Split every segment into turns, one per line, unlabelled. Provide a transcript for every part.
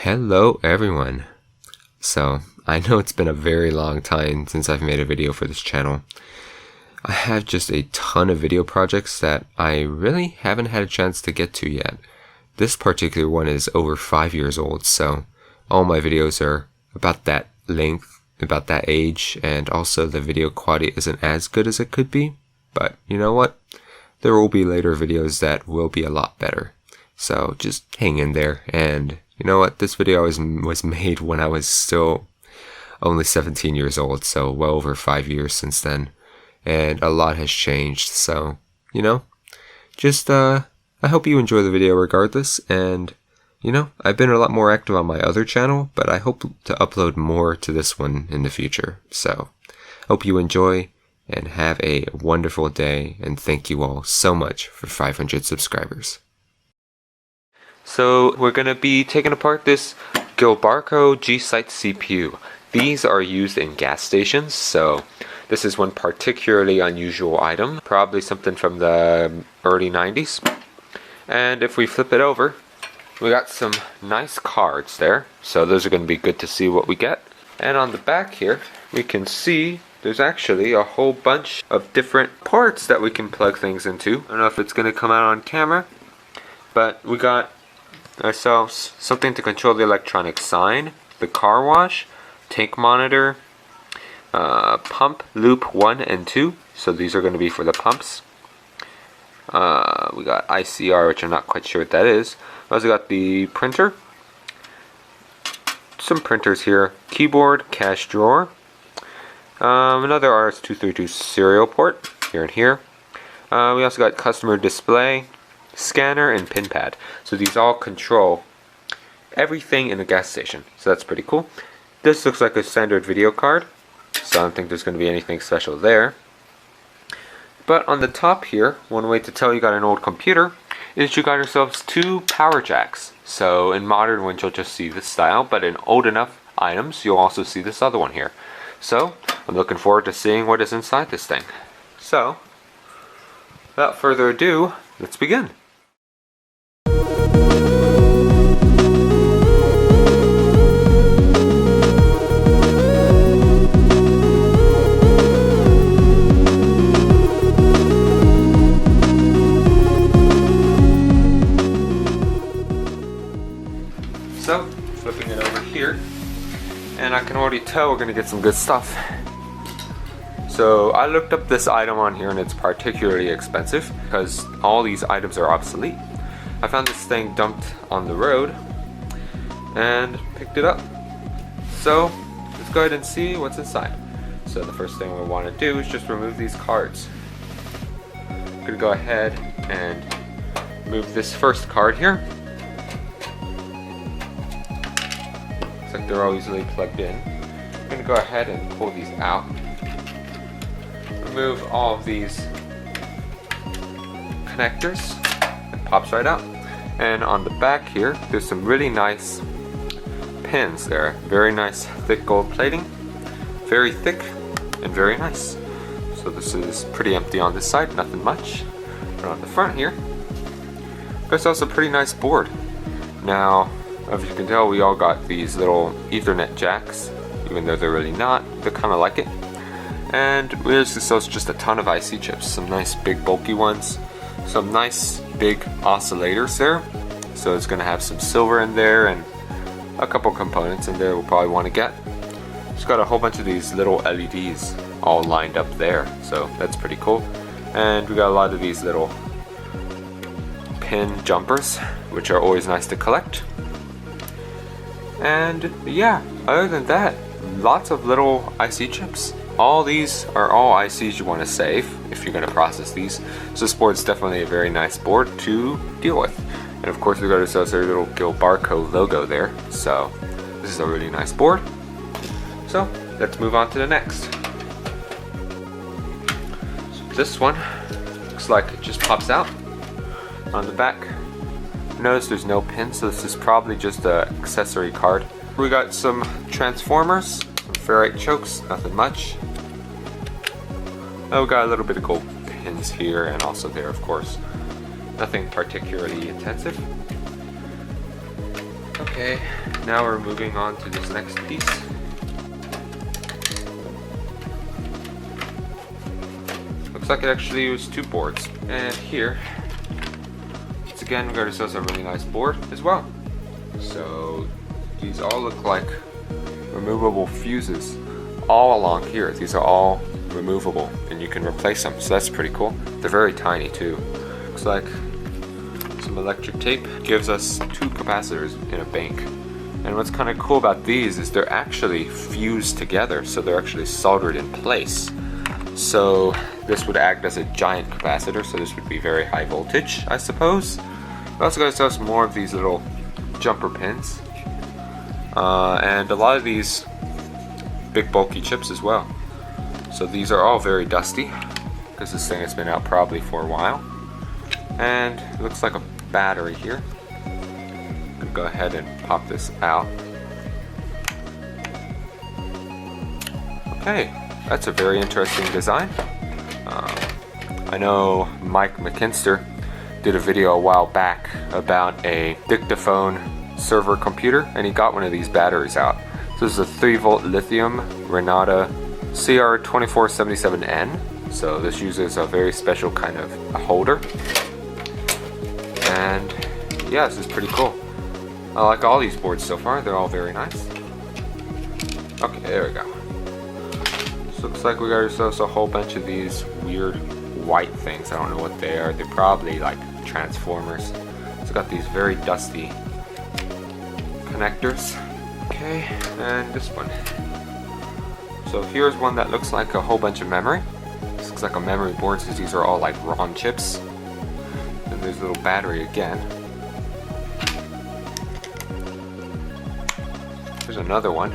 Hello everyone. So, I know it's been a very long time since I've made a video for this channel. I have just a ton of video projects that I really haven't had a chance to get to yet. This particular one is over 5 years old, so all my videos are about that length, about that age, and also the video quality isn't as good as it could be. But you know what? There will be later videos that will be a lot better. So just hang in there, and you know what? This video was made when I was still only 17 years old, so well over 5 years since then. And a lot has changed, so, you know, just, I hope you enjoy the video regardless, and, you know, I've been a lot more active on my other channel, but I hope to upload more to this one in the future. So, hope you enjoy, and have a wonderful day, and thank you all so much for 500 subscribers. So we're going to be taking apart this Gilbarco G-Site CPU. These are used in gas stations, so this is one particularly unusual item, probably something from the early 90s. And if we flip it over, we got some nice cards there, so those are going to be good to see what we get. And on the back here, we can see there's actually a whole bunch of different parts that we can plug things into. I don't know if it's going to come out on camera, but we got ourselves something to control the electronic sign, the car wash, tank monitor, pump loop 1 and 2, so these are going to be for the pumps. We got ICR, which I'm not quite sure what that is. We also got the printer, some printers here, keyboard, cash drawer, another RS-232 serial port here and here. We also got customer display, scanner, and pin pad. So these all control everything in a gas station. So that's pretty cool. This looks like a standard video card, so I don't think there's going to be anything special there. But on the top here, one way to tell you got an old computer is you got yourselves 2 power jacks. So in modern ones you'll just see this style, but in old enough items you'll also see this other one here. So I'm looking forward to seeing what is inside this thing. So without further ado, let's begin. So, flipping it over here, and I can already tell we're going to get some good stuff. So I looked up this item on here, and it's particularly expensive because all these items are obsolete. I found this thing dumped on the road and picked it up. So let's go ahead and see what's inside. So the first thing we want to do is just remove these cards. I'm going to go ahead and move this first card here. Looks like they're all easily plugged in. I'm going to go ahead and pull these out. Remove all of these connectors. It pops right out. And on the back here, there's some really nice pins there. Very nice thick gold plating. Very thick and very nice. So this is pretty empty on this side, nothing much. But on the front here, there's also a pretty nice board. Now, as you can tell, we all got these little Ethernet jacks, even though they're really not. They're kind of like it. And there's just a ton of IC chips, some nice big bulky ones, some nice big oscillators there. So it's going to have some silver in there and a couple components in there we'll probably want to get. It's got a whole bunch of these little LEDs all lined up there, so that's pretty cool. And we got a lot of these little pin jumpers, which are always nice to collect. And yeah, other than that, lots of little IC chips. All these are all ICs you want to save if you're going to process these. So this board is definitely a very nice board to deal with. And of course we got ourselves our little Gilbarco logo there. So this is a really nice board. So let's move on to the next. So this one looks like it just pops out on the back. Notice there's no pin, so this is probably just an accessory card. We got some transformers, some ferrite chokes, nothing much. Oh, we got a little bit of gold pins here and also there, of course. Nothing particularly intensive. Okay, now we're moving on to this next piece. Looks like it actually was 2 boards. And here, once again, we got ourselves a really nice board as well. So these all look like removable fuses all along here. These are all removable and you can replace them, so that's pretty cool. They're very tiny too. Looks like some electric tape gives us 2 capacitors in a bank. And what's kind of cool about these is they're actually fused together, so they're actually soldered in place. So this would act as a giant capacitor, so this would be very high voltage, I suppose. We also got ourselves more of these little jumper pins. And a lot of these big bulky chips as well. So these are all very dusty because this thing has been out probably for a while. And it looks like a battery here. I'm gonna go ahead and pop this out. Okay, that's a very interesting design. I know Mike McKinster did a video a while back about a dictaphone server computer, and he got one of these batteries out. So this is a 3-volt lithium Renata CR2477N. So this uses a very special kind of a holder. And yeah, this is pretty cool. I like all these boards so far. They're all very nice. Okay, there we go. So looks like we got ourselves a whole bunch of these weird white things. I don't know what they are. They're probably like transformers. It's got these very dusty connectors. Okay, and this one. So here's one that looks like a whole bunch of memory. This looks like a memory board since these are all like ROM chips. And there's a little battery again. There's another one.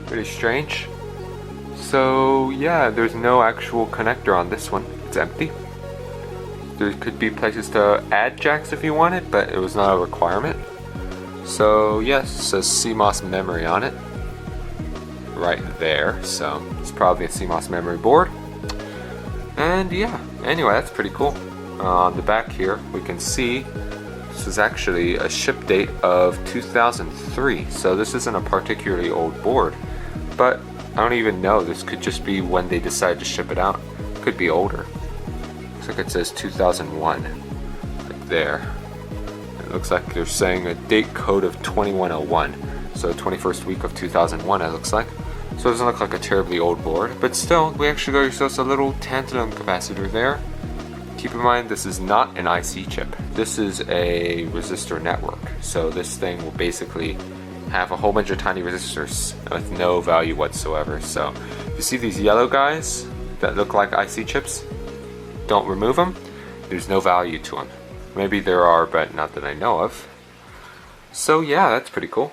Pretty strange. So yeah, there's no actual connector on this one. It's empty. There could be places to add jacks if you wanted, but it was not a requirement. So yes, it says CMOS memory on it. Right there, so it's probably a CMOS memory board. And yeah, anyway, that's pretty cool. On the back here, we can see this is actually a ship date of 2003, so this isn't a particularly old board, but I don't even know, this could just be when they decided to ship it out. It could be older. Looks like it says 2001 right there. It looks like they're saying a date code of 2101, so 21st week of 2001 it looks like. So it doesn't look like a terribly old board, but still, we actually got ourselves a little tantalum capacitor there. Keep in mind, this is not an IC chip. This is a resistor network. So this thing will basically have a whole bunch of tiny resistors with no value whatsoever. So if you see these yellow guys that look like IC chips, don't remove them. There's no value to them. Maybe there are, but not that I know of. So yeah, that's pretty cool.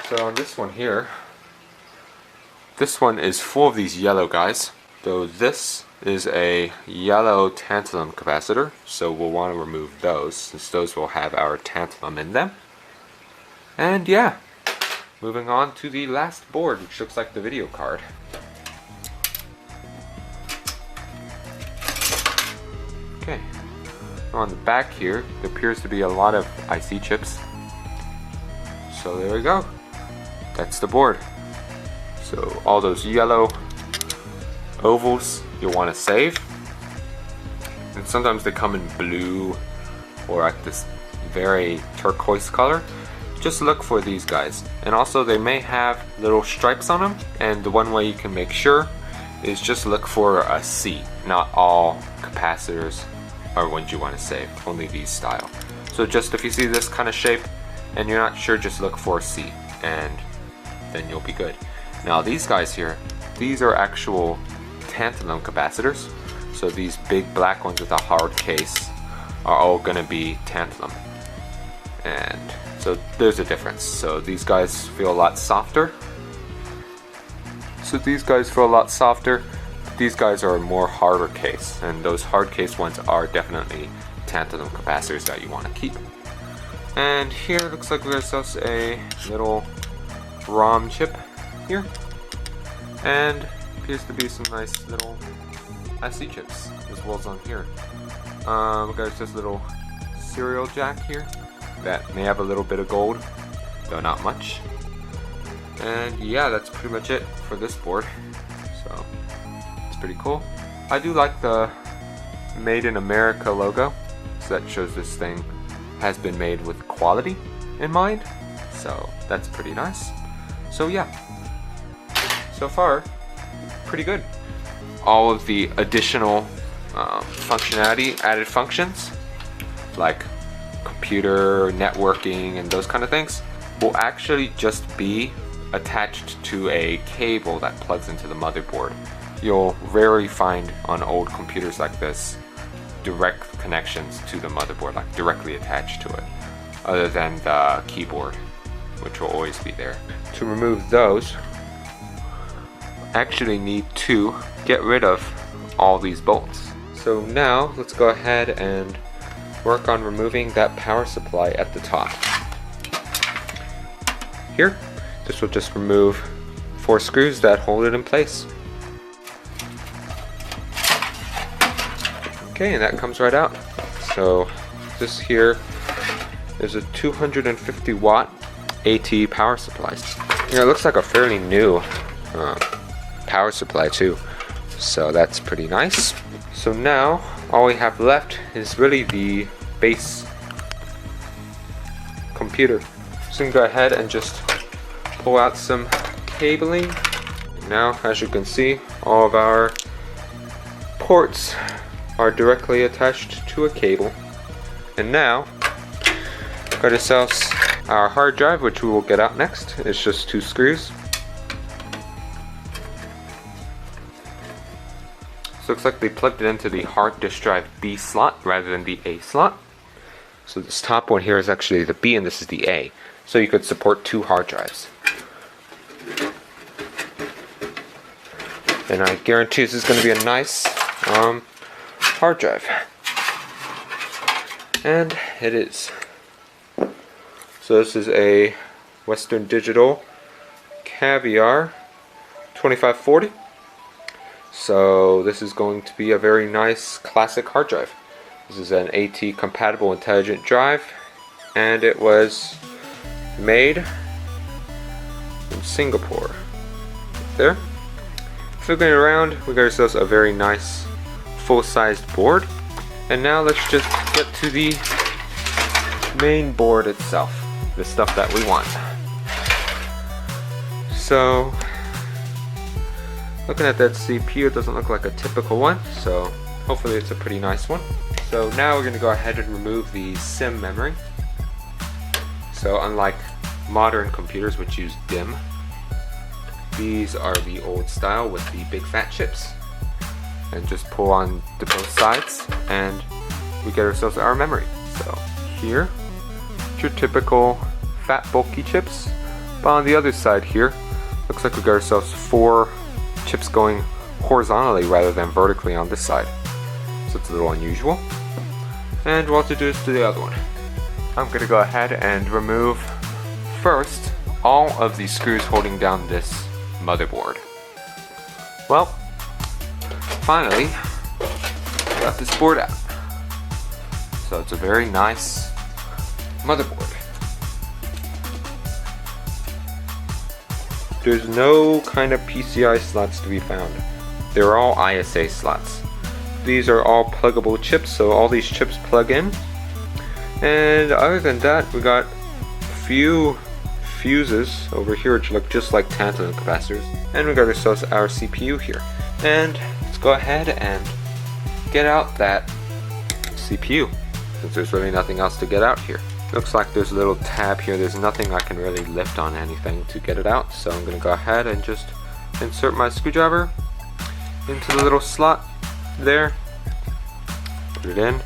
So on this one here, this one is full of these yellow guys. So this is a yellow tantalum capacitor, so we'll want to remove those since those will have our tantalum in them. And yeah, moving on to the last board, which looks like the video card. Okay, on the back here, there appears to be a lot of IC chips. So there we go. That's the board. So all those yellow ovals you'll want to save. And sometimes they come in blue or like this very turquoise color. Just look for these guys. And also they may have little stripes on them, and the one way you can make sure is just look for a C. Not all capacitors are ones you want to save, only these style. So just if you see this kind of shape and you're not sure, just look for C and then you'll be good. Now these guys here, these are actual tantalum capacitors. So these big black ones with a hard case are all going to be tantalum. And so there's a difference. So these guys feel a lot softer. These guys are a more harder case, and those hard case ones are definitely tantalum capacitors that you want to keep. And here it looks like there's just a little ROM chip here, and appears to be some nice little IC chips as well as on here. We got just a little serial jack here, that may have a little bit of gold, though not much. And yeah, that's pretty much it for this board. So it's pretty cool. I do like the Made in America logo, so that shows this thing has been made with quality in mind. So that's pretty nice. So yeah, so far pretty good. All of the additional functionality, added functions like computer networking and those kind of things will actually just be attached to a cable that plugs into the motherboard. You'll rarely find on old computers like this direct connections to the motherboard, like directly attached to it, other than the keyboard, which will always be there. To remove those, actually need to get rid of all these bolts. So now let's go ahead and work on removing that power supply at the top. Here, this will just remove 4 screws that hold it in place. Okay, and that comes right out. So this here is a 250 watt AT power supply. Yeah, it looks like a fairly new power supply too. So that's pretty nice. So now all we have left is really the base computer. So we can go ahead and just pull out some cabling. Now, as you can see, all of our ports are directly attached to a cable. And now, got ourselves our hard drive, which we will get out next. It's just 2 screws. So looks like they plugged it into the hard disk drive B slot rather than the A slot. So this top one here is actually the B and this is the A. So you could support 2 hard drives. And I guarantee this is going to be a nice hard drive. And it is. So this is a Western Digital Caviar 2540. So this is going to be a very nice classic hard drive. This is an AT compatible intelligent drive, and it was made in Singapore. There. Flipping it around, we got ourselves a very nice full-sized board. And now let's just get to the main board itself, the stuff that we want. So looking at that CPU, it doesn't look like a typical one, so hopefully it's a pretty nice one. So now we're going to go ahead and remove the SIM memory. So unlike modern computers which use DIMM, these are the old style with the big fat chips. And just pull on the both sides and we get ourselves our memory. So here, your typical fat bulky chips, but on the other side here, looks like we got ourselves 4 chips going horizontally rather than vertically on this side. So it's a little unusual. And we'll have to do this to the other one. I'm going to go ahead and remove first all of the screws holding down this motherboard. Well, finally, got this board out. So it's a very nice motherboard. There's no kind of PCI slots to be found. They're all ISA slots. These are all pluggable chips, so all these chips plug in. And other than that, we got a few fuses over here which look just like tantalum capacitors. And we got ourselves our CPU here. And let's go ahead and get out that CPU, since there's really nothing else to get out here. Looks like there's a little tab here. There's nothing I can really lift on anything to get it out, so I'm going to go ahead and just insert my screwdriver into the little slot there, put it in,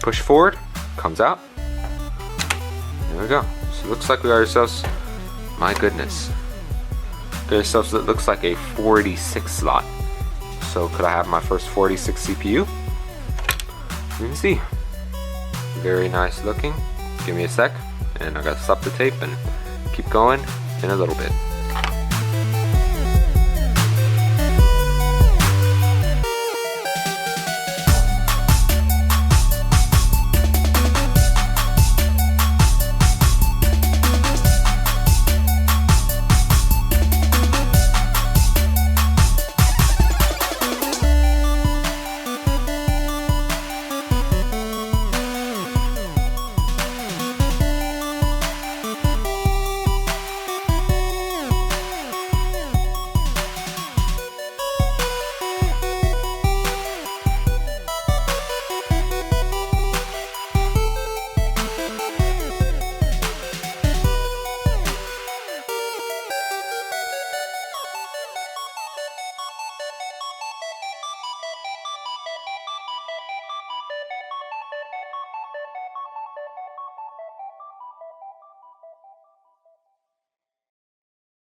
push forward, comes out. There we go. So it looks like we got ourselves, my goodness, got ourselves, it looks like a 46 slot. So could I have my first 46 CPU? You can see. Very nice looking. Give me a sec, and I gotta stop the tape and keep going in a little bit.